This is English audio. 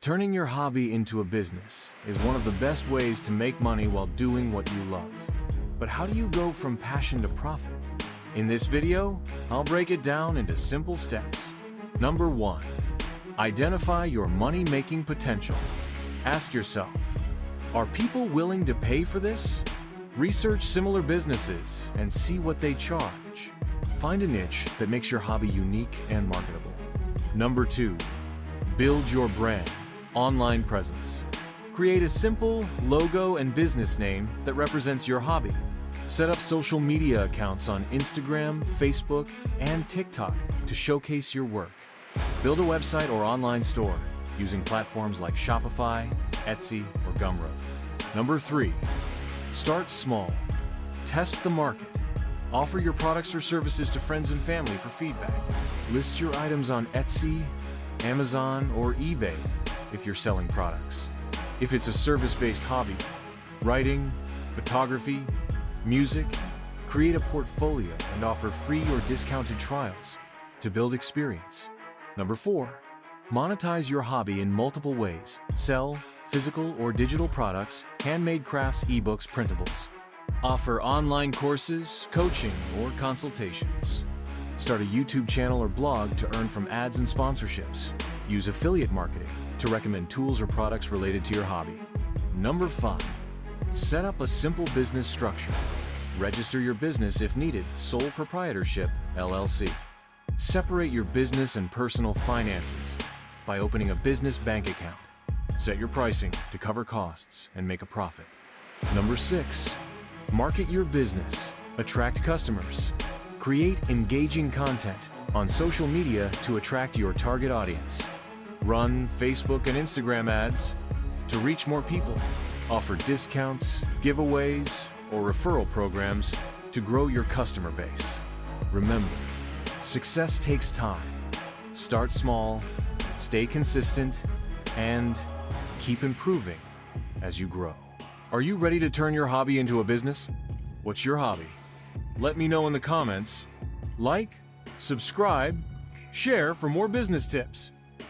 Turning your hobby into a business is one of the best ways to make money while doing what you love. But how do you go from passion to profit? In this video, I'll break it down into simple steps. Number 1. Identify your money-making potential. Ask yourself, are people willing to pay for this? Research similar businesses and see what they charge. Find a niche that makes your hobby unique and marketable. Number 2. Build your brand. Online presence. Create a simple logo and business name that represents your hobby. Set up social media accounts on Instagram, Facebook, and TikTok to showcase your work. Build a website or online store using platforms like Shopify, Etsy, or Gumroad. Number 3. Start small. Test the market. Offer your products or services to friends and family for feedback. List your items on Etsy, Amazon, or eBay if you're selling products. If it's a service-based hobby, writing, photography, music, create a portfolio and offer free or discounted trials to build experience. Number 4. Monetize your hobby in multiple ways. Sell physical or digital products, handmade crafts, ebooks, printables. Offer online courses, coaching, or consultations. Start a YouTube channel or blog to earn from ads and sponsorships. Use affiliate marketing to recommend tools or products related to your hobby. Number 5. Set up a simple business structure. Register your business if needed, sole proprietorship, LLC. Separate your business and personal finances by opening a business bank account. Set your pricing to cover costs and make a profit. Number 6. Market your business. Attract customers. Create engaging content on social media to attract your target audience. Run Facebook and Instagram ads to reach more people. Offer discounts, giveaways, or referral programs to grow your customer base. Remember, success takes time. Start small, stay consistent, and keep improving as you grow. Are you ready to turn your hobby into a business? What's your hobby? Let me know in the comments. Like, subscribe, share for more business tips.